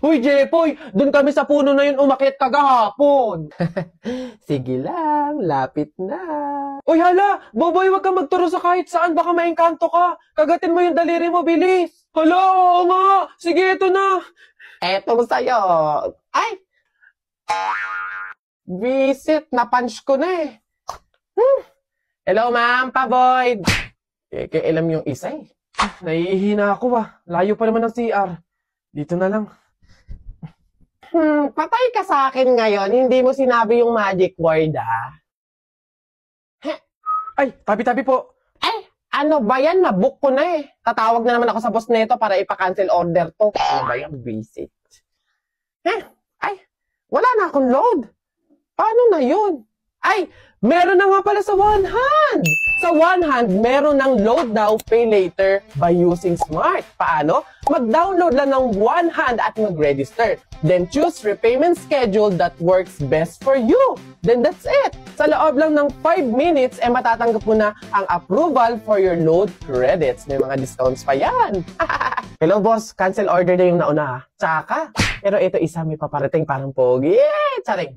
Uy, Jepoy, dun kami sa puno na yun umakyat kagahapon. Sige lang, lapit na. Uy, hala, Boboy, wag kang magturo sa kahit saan, baka maengkanto ka. Kagatin mo yung daliri mo, bilis. Hala, oo nga. Sige, ito na. Etong sa'yo. Ay! Visit, na-punch ko na eh. Hello, ma'am, pa-void. Alam yung isa eh. Nahihina ako Layo pa naman ng CR. Dito na lang. Patay ka sa akin ngayon. Hindi mo sinabi yung magic word Ay, tabi-tabi po. Ay, ano ba yan? Nabook ko na eh. Tatawag na naman ako sa boss nito para ipa-cancel order to. Ano ba yung visit? Ay, wala na akong load. Paano na yun? Ay, meron na nga pala sa One Hand. Sa One Hand, meron ng load now, pay later by using Smart. Paano? Mag-download lang ng One Hand at mag-register. Then choose repayment schedule that works best for you. Then that's it. Sa loob lang ng 5 minutes, matatanggap mo na ang approval for your load credits. May mga discounts pa yan. Hello boss, cancel order na yung nauna Tsaka, pero ito isa may paparating parang pogi. Charing.